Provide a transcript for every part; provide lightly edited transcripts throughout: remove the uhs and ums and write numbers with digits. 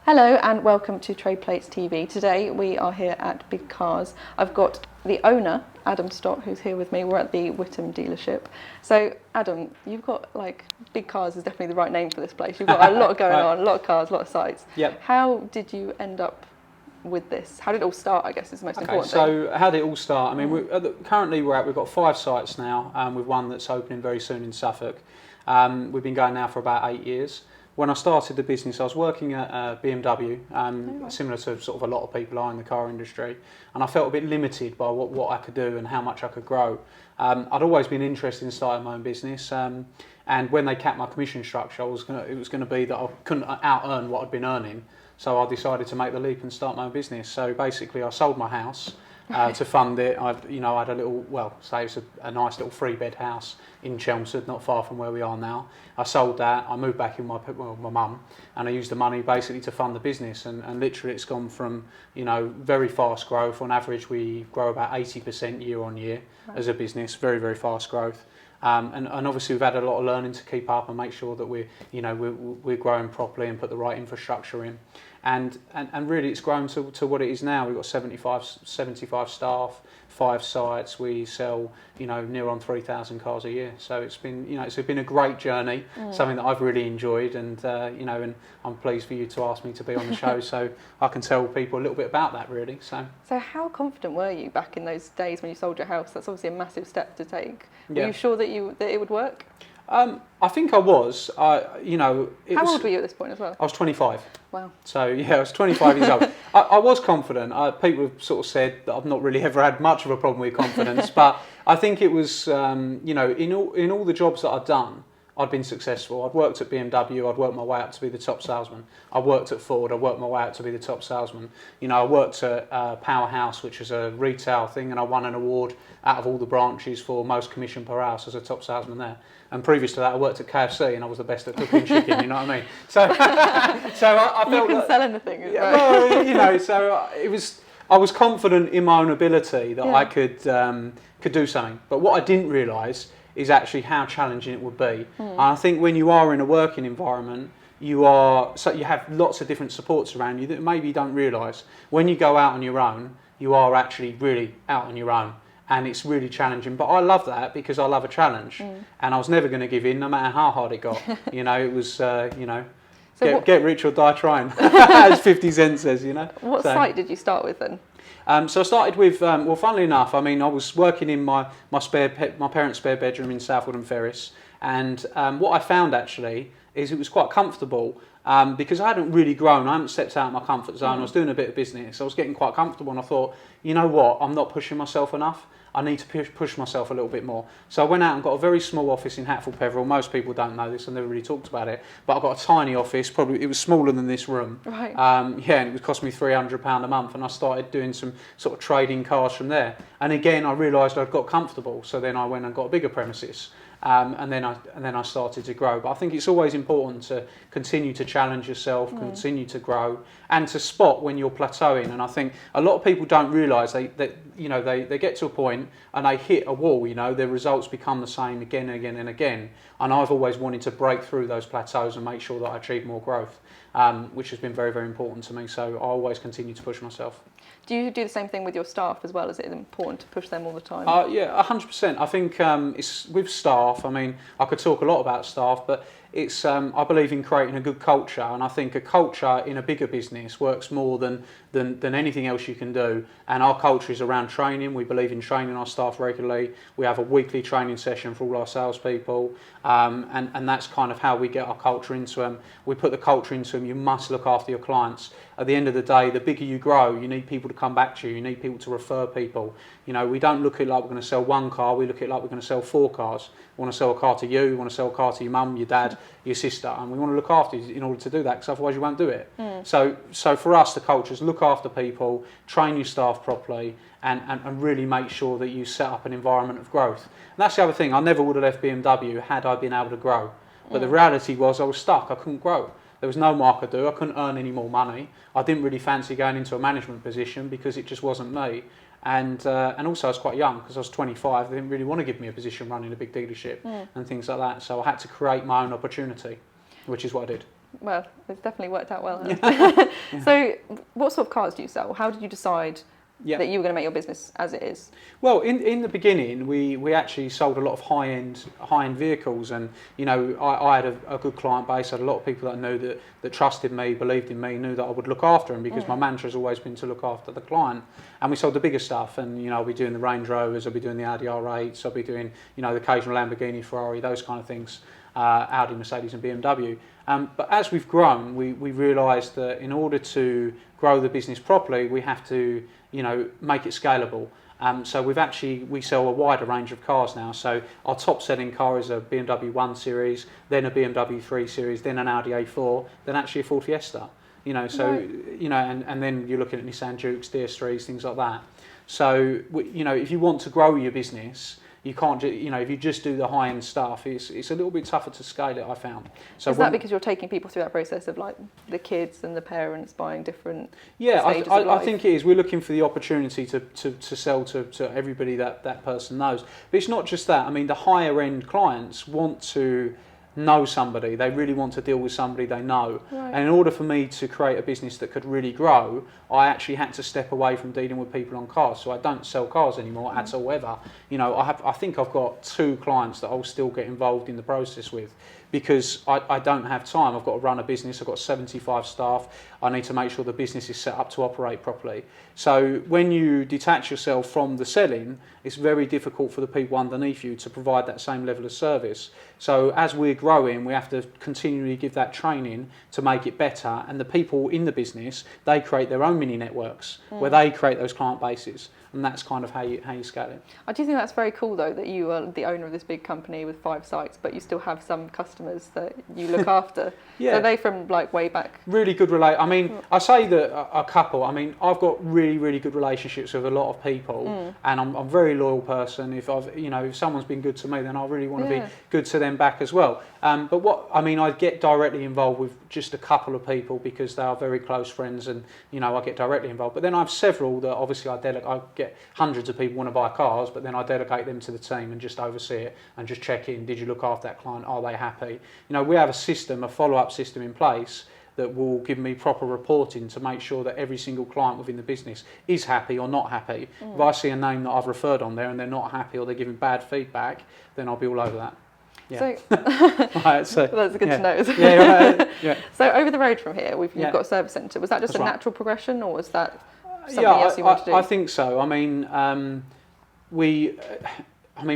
Hello and welcome to Trade Plates TV. Today we are here at Big Cars. I've got the owner, Adam Stott, who's here with me. We're at the Whittam dealership. So Adam, you've got Big Cars is definitely the right name for this place. You've got a lot going on, a lot of cars, a lot of sites. Yep. How did you end up with this? How did it all start, I guess, is the most important thing. So how did it all start? I mean, currently we've got 5 sites now, with one that's opening very soon in Suffolk. We've been going now for about 8 years. When I started the business, I was working at BMW, similar to sort of a lot of people are in the car industry, and I felt a bit limited by what I could do and how much I could grow. I'd always been interested in starting my own business, and when they capped my commission structure, it was going to be that I couldn't out-earn what I'd been earning, so I decided to make the leap and start my own business. So basically, I sold my house to fund it. I had a little, it's a nice little 3-bed house in Chelmsford, not far from where we are now. I sold that. I moved back in my mum, and I used the money basically to fund the business. And literally, it's gone from very fast growth. On average, we grow about 80% year on year as a business. Very, very fast growth. And obviously, we've had a lot of learning to keep up and make sure that we're growing properly and put the right infrastructure in. And really, it's grown to what it is now. We've got 75 staff, 5 sites. We sell near on 3,000 cars a year. So it's been a great journey, something that I've really enjoyed, and and I'm pleased for you to ask me to be on the show, so I can tell people a little bit about that really. So how confident were you back in those days when you sold your house? That's obviously a massive step to take. Were you sure that it would work? I think I was. How old were you at this point as well? I was 25. Wow. So I was 25 years old. I was confident. People have sort of said that I've not really ever had much of a problem with confidence, but I think it was, in all the jobs that I'd done, I'd been successful. I'd worked at BMW, I'd worked my way up to be the top salesman. I worked at Ford, I worked my way up to be the top salesman. I worked at Powerhouse, which is a retail thing, and I won an award out of all the branches for most commission per house as a top salesman there. And previous to that, I worked at KFC, and I was the best at cooking chicken, you know what I mean? So I felt you can sell anything, right? Well, so I was confident in my own ability that I could do something. But what I didn't realise is actually how challenging it would be. And I think when you are in a working environment, you have lots of different supports around you that maybe you don't realise. When you go out on your own, you are actually really out on your own, and it's really challenging. But I love that because I love a challenge, and I was never going to give in no matter how hard it got. It was get rich or die trying, as 50 Cent says. What site did you start with then? So I started with, funnily enough, I was working in my parents' spare bedroom in South Woodham Ferris, and what I found actually is it was quite comfortable because I hadn't really grown. I hadn't stepped out of my comfort zone. I was doing a bit of business. I was getting quite comfortable, and I thought, you know what, I'm not pushing myself enough. I need to push myself a little bit more. So I went out and got a very small office in Hatfield Peveril. Most people don't know this, I've never really talked about it, but I got a tiny office, probably it was smaller than this room. Right. And it would cost me £300 a month, and I started doing some sort of trading cars from there. And again, I realised I'd got comfortable, so then I went and got a bigger premises. And then I started to grow. But I think it's always important to continue to challenge yourself, continue to grow, and to spot when you're plateauing. And I think a lot of people don't realise they get to a point and they hit a wall. Their results become the same again and again and again. And I've always wanted to break through those plateaus and make sure that I achieve more growth, which has been very, very important to me. So I always continue to push myself. Do you do the same thing with your staff as well? Is it important to push them all the time? Yeah, 100%. I think it's with staff. I could talk a lot about staff, but it's I believe in creating a good culture, and I think a culture in a bigger business works more than anything else you can do. And our culture is around training. We believe in training our staff regularly. We have a weekly training session for all our salespeople, and that's kind of how we get our culture into them. We put the culture into them. You must look after your clients. At the end of the day, the bigger you grow, you need people to come back to you. You need people to refer people. We don't look at it like we're going to sell 1 car. We look at it like we're going to sell 4 cars. We want to sell a car to you. We want to sell a car to your mum, your dad, your sister, and we want to look after you in order to do that, because otherwise you won't do it. So for us, the culture is look after people, train your staff properly, and really make sure that you set up an environment of growth. And that's the other thing. I never would have left BMW had I been able to grow. But the reality was I was stuck. I couldn't grow. There was no more I could do. I couldn't earn any more money. I didn't really fancy going into a management position because it just wasn't me. And also I was quite young because I was 25. They didn't really want to give me a position running a big dealership and things like that. So I had to create my own opportunity, which is what I did. Well, it's definitely worked out well. Yeah. So, what sort of cars do you sell? How did you decide that you were going to make your business as it is? Well, in the beginning, we actually sold a lot of high-end vehicles, and I had a good client base. I had a lot of people that I knew that trusted me, believed in me, knew that I would look after them, because my mantra has always been to look after the client. And we sold the bigger stuff, and I'll be doing the Range Rovers, I'll be doing the Audi R8s, I'll be doing the occasional Lamborghini, Ferrari, those kind of things, Audi, Mercedes, and BMW. But as we've grown, we realised that in order to grow the business properly, we have to make it scalable. So we sell a wider range of cars now. So our top selling car is a BMW 1 Series, then a BMW 3 Series, then an Audi A4, then actually a Ford Fiesta. And then you're looking at Nissan Jukes, DS3s, things like that. So if you want to grow your business, you can't if you just do the high-end stuff, it's a little bit tougher to scale it, I found. So is that because you're taking people through that process of like the kids and the parents buying different stages of life? I think it is. We're looking for the opportunity to sell to everybody that person knows. But it's not just that. I mean, the higher end clients want to know somebody. They really want to deal with somebody they know. Right. And in order for me to create a business that could really grow, I actually had to step away from dealing with people on cars. So I don't sell cars anymore at all ever. I think I've got 2 clients that I'll still get involved in the process with, because I don't have time. I've got to run a business. I've got 75 staff. I need to make sure the business is set up to operate properly. So when you detach yourself from the selling, it's very difficult for the people underneath you to provide that same level of service. So as we're growing, we have to continually give that training to make it better. And the people in the business, they create their own mini networks where they create those client bases. And that's kind of how you scale it. I do think that's very cool, though, that you are the owner of this big company with 5 sites, but you still have some customers that you look after. Yeah. So are they from like way back? Really good I mean, I say that a couple. I mean, I've got really, really good relationships with a lot of people, and I'm a very loyal person. If someone's been good to me, then I really want to be good to them back as well. But I get directly involved with just a couple of people because they are very close friends, and I get directly involved. But then I have several that obviously I get hundreds of people want to buy cars, but then I delegate them to the team and just oversee it and just check in. Did you look after that client? Are they happy? We have a follow-up system in place that will give me proper reporting to make sure that every single client within the business is happy or not happy. If I see a name that I've referred on there and they're not happy or they're giving bad feedback, then I'll be all over that. Yeah. So that's good to know. Yeah. So over the road from here, you've got a service centre. Was that just that's a natural progression, or was that something else you wanted to do? I think so. I mean,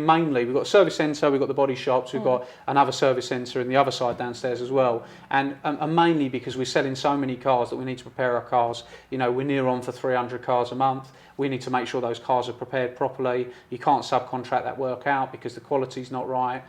mainly we've got a service centre, we've got the body shops, we've got another service centre in the other side downstairs as well. And mainly because we're selling so many cars that we need to prepare our cars. We're near on for 300 cars a month. We need to make sure those cars are prepared properly. You can't subcontract that work out because the quality's not right.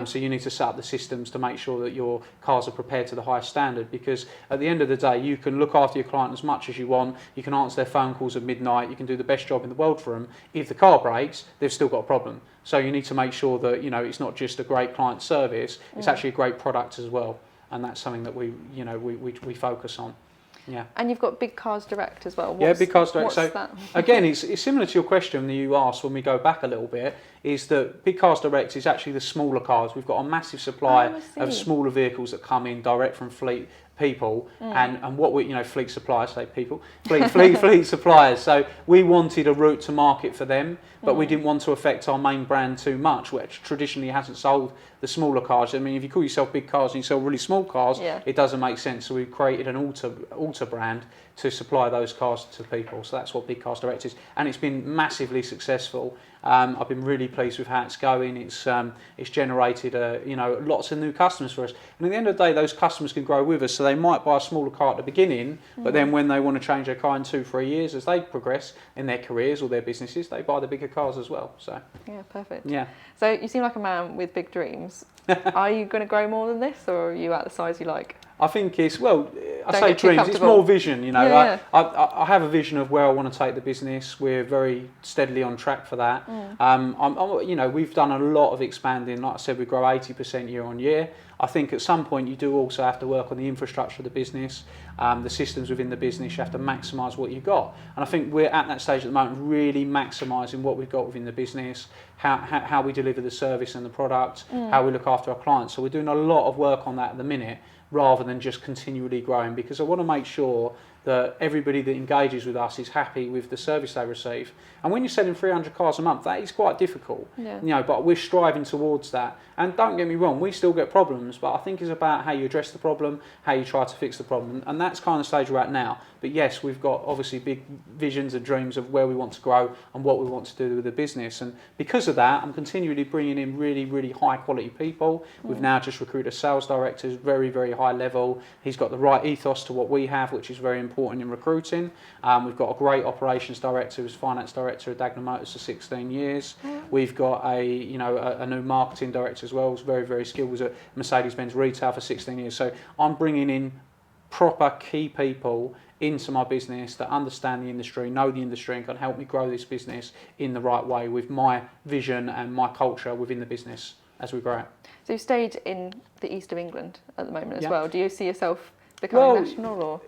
So you need to set up the systems to make sure that your cars are prepared to the highest standard, because at the end of the day, you can look after your client as much as you want. You can answer their phone calls at midnight. You can do the best job in the world for them. If the car breaks, they've still got a problem. So you need to make sure that it's not just a great client service, it's actually a great product as well. And that's something that we focus on. Yeah. And you've got Big Cars Direct as well. Big Cars Direct. So that? Again, it's similar to your question that you asked when we go back a little bit, is that Big Cars Direct is actually the smaller cars. We've got a massive supply of smaller vehicles that come in direct from fleet people, and what we fleet suppliers, fleet suppliers. So we wanted a route to market for them, but we didn't want to affect our main brand too much, which traditionally hasn't sold the smaller cars. I mean, if you call yourself Big Cars and you sell really small cars, it doesn't make sense. So we created an alter brand to supply those cars to people. So that's what Big Cars Direct is, and it's been massively successful. I've been really pleased with how it's going. It's generated lots of new customers for us, and at the end of the day, those customers can grow with us. So they might buy a smaller car at the beginning, but then when they want to change their car in 2-3 years, as they progress in their careers or their businesses, they buy the bigger cars as well. So yeah, perfect. Yeah. So you seem like a man with big dreams. Are you going to grow more than this, or are you at the size you like? I think I say dreams, it's more vision, I have a vision of where I want to take the business. We're very steadily on track for that. We've done a lot of expanding. Like I said, we grow 80% year on year. I think at some point you do also have to work on the infrastructure of the business, the systems within the business. You have to maximise what you've got. And I think we're at that stage at the moment, really maximising what we've got within the business, how we deliver the service and the product, how we look after our clients. So we're doing a lot of work on that at the minute. rather than just continually growing, because I want to make sure that everybody that engages with us is happy with the service they receive. And when you're selling 300 cars a month, that is quite difficult. Yeah. You know, but we're striving towards that. And don't get me wrong, we still get problems, but I think it's about how you address the problem, how you try to fix the problem. And that's kind of the stage we're at now. But yes, we've got obviously big visions and dreams of where we want to grow and what we want to do with the business. And because of that, I'm continually bringing in really, really high quality people. We've now just recruited a sales director who's very, very high level. He's got the right ethos to what we have, which is very important in recruiting. We've got a great operations director who's finance director at Dagenham Motors for 16 years. We've got a new marketing director as well, who's very, very skilled, was at Mercedes-Benz retail for 16 years. So I'm bringing in proper key people into my business that understand the industry, know the industry, and can help me grow this business in the right way with my vision and my culture within the business as we grow it. So you've stayed in the east of England at the moment as Yeah. well. Do you see yourself becoming national, or?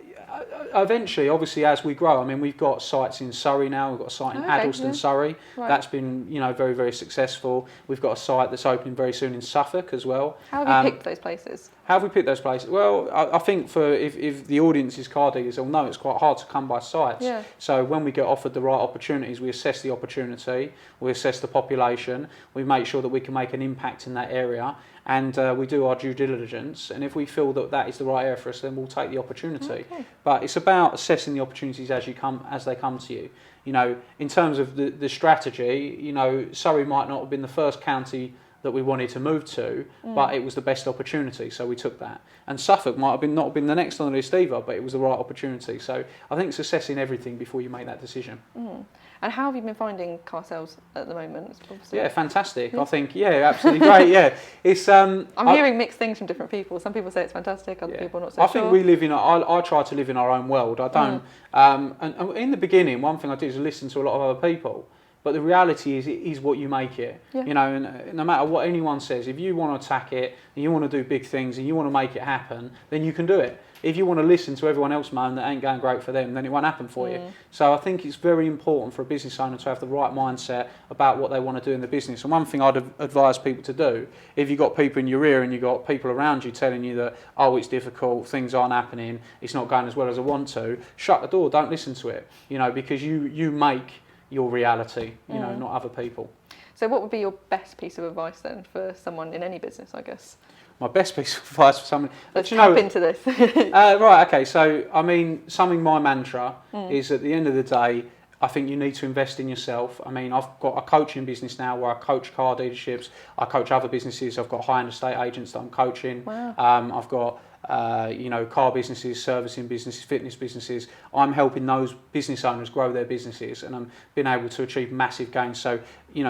Eventually, obviously, as we grow, I mean, we've got sites in Surrey now. We've got a site in Addleston, Surrey. Right. That's been, very, very successful. We've got a site that's opening very soon in Suffolk as well. How have you picked those places? How have we picked those places? Well, I think if the audience is car dealers, they'll know it's quite hard to come by sites. Yeah. So when we get offered the right opportunities, we assess the opportunity, we assess the population, we make sure that we can make an impact in that area, and we do our due diligence. And if we feel that that is the right area for us, then we'll take the opportunity. Okay. But it's about assessing the opportunities as they come to you. In terms of the strategy, Surrey might not have been the first county that we wanted to move to, but it was the best opportunity, so we took that. And Suffolk might have not been the next on the list either, but it was the right opportunity. So I think it's assessing everything before you make that decision. And how have you been finding car sales at the moment? Obviously. Yeah, fantastic. I think, absolutely great. Yeah, it's. I'm hearing mixed things from different people. Some people say it's fantastic, other people not so sure. I think we live in. I try to live in our own world. I don't. And in the beginning, one thing I did is listen to a lot of other people. But the reality is, it is what you make it. Yeah. And no matter what anyone says, if you want to attack it, and you want to do big things, and you want to make it happen, then you can do it. If you want to listen to everyone else moan that ain't going great for them, then it won't happen for you. So I think it's very important for a business owner to have the right mindset about what they want to do in the business. And one thing I'd advise people to do, if you've got people in your ear and you've got people around you telling you that, oh, it's difficult, things aren't happening, it's not going as well as I want to, shut the door, don't listen to it, because you make your reality, not other people. So what would be your best piece of advice then for someone in any business, I guess? My best piece of advice for someone... Let's tap into this. Right, okay, so, my mantra is at the end of the day, I think you need to invest in yourself. I've got a coaching business now where I coach car dealerships, I coach other businesses, I've got high-end estate agents that I'm coaching, wow. I've got car businesses, servicing businesses, fitness businesses. I'm helping those business owners grow their businesses, and I'm being able to achieve massive gains. So,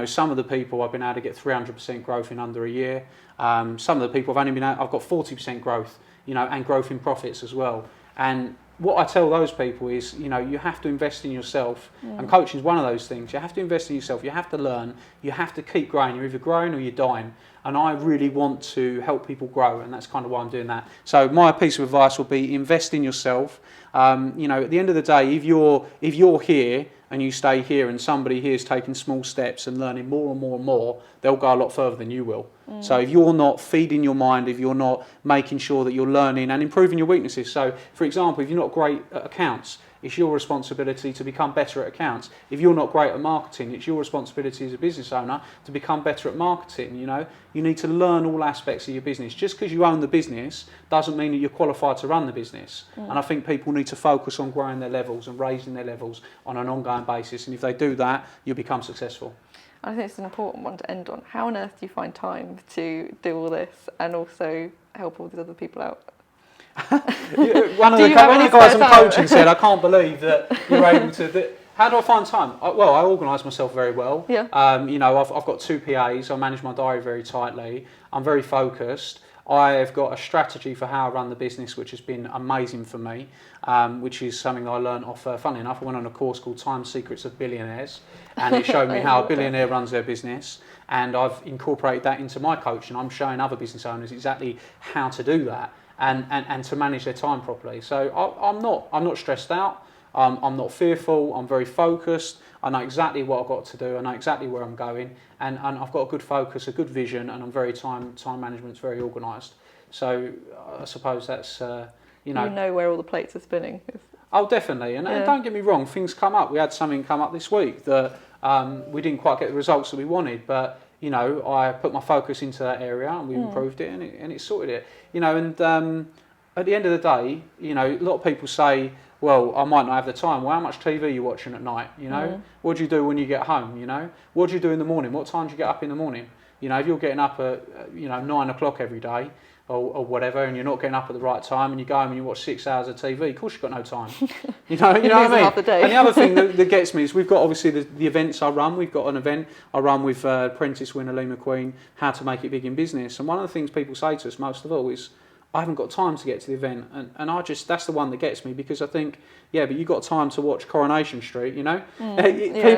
some of the people I've been able to get 300% growth in under a year. Some of the people I've got 40% growth, and growth in profits as well. And what I tell those people is, you have to invest in yourself, and coaching is one of those things. You have to invest in yourself, you have to learn, you have to keep growing. You're either growing or you're dying. And I really want to help people grow, and that's kind of why I'm doing that. So my piece of advice will be invest in yourself. At the end of the day, if you're here and you stay here and somebody here is taking small steps and learning more and more and more, they'll go a lot further than you will. So if you're not feeding your mind, if you're not making sure that you're learning and improving your weaknesses. So, for example, if you're not great at accounts, it's your responsibility to become better at accounts. If you're not great at marketing, it's your responsibility as a business owner to become better at marketing. You need to learn all aspects of your business. Just because you own the business doesn't mean that you're qualified to run the business. And I think people need to focus on growing their levels and raising their levels on an ongoing basis. And if they do that, you'll become successful. I think it's an important one to end on. How on earth do you find time to do all this and also help all these other people out? One of the guys I'm coaching said, I can't believe that you're able to... How do I find time? Well, I organise myself very well. Yeah. I've got 2 PAs. I manage my diary very tightly. I'm very focused. I've got a strategy for how I run the business, which has been amazing for me, which is something that I learned off, funnily enough, I went on a course called Time Secrets of Billionaires, and it showed me how a billionaire runs their business, and I've incorporated that into my coaching. I'm showing other business owners exactly how to do that and to manage their time properly. So I'm not stressed out. I'm not fearful. I'm very focused. I know exactly what I've got to do. I know exactly where I'm going, and I've got a good focus, a good vision, and I'm very time management's very organised. So I suppose that's, You know where all the plates are spinning. Oh, definitely. And don't get me wrong, things come up. We had something come up this week that we didn't quite get the results that we wanted, but, you know, I put my focus into that area and we improved it and it sorted it. You know, and at the end of the day, you know, a lot of people say, well, I might not have the time. Well, how much TV are you watching at night? You know, what do you do when you get home? You know, what do you do in the morning? What time do you get up in the morning? You know, if you're getting up at, 9 o'clock every day, or whatever, and you're not getting up at the right time, and you go home and you watch 6 hours of TV, of course you've got no time. You know what I mean? Half the day. And the other thing that gets me is we've got obviously the events I run. We've got an event I run with apprentice winner Lee McQueen, How to Make It Big in Business. And one of the things people say to us most of all is, I haven't got time to get to the event. And that's the one that gets me, because I think, yeah, but you've got time to watch Coronation Street, you know?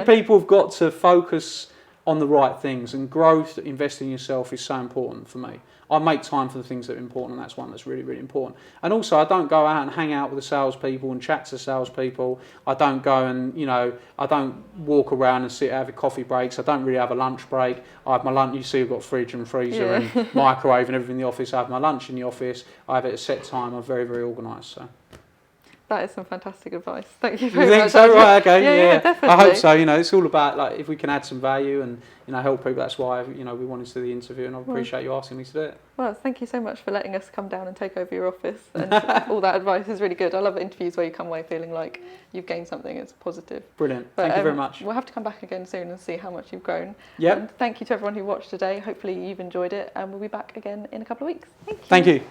People have got to focus on the right things, and growth, investing in yourself is so important for me. I make time for the things that are important, and that's one that's really, really important. And also, I don't go out and hang out with the salespeople and chat to salespeople. I don't go and, I don't walk around and sit having coffee breaks. I don't really have a lunch break. I have my lunch. You see, I've got fridge and freezer and microwave and everything in the office. I have my lunch in the office. I have it at a set time. I'm very, very organised. So. That is some fantastic advice. Thank you very much. You think so? Right, okay. Yeah, definitely. I hope so. It's all about, like, if we can add some value and, help people. That's why, we wanted to do the interview, and I appreciate you asking me to do it. Well, thank you so much for letting us come down and take over your office. And all that advice is really good. I love interviews where you come away feeling like you've gained something. It's positive. Brilliant. Thank you very much. We'll have to come back again soon and see how much you've grown. Yep. And thank you to everyone who watched today. Hopefully you've enjoyed it, and we'll be back again in a couple of weeks. Thank you.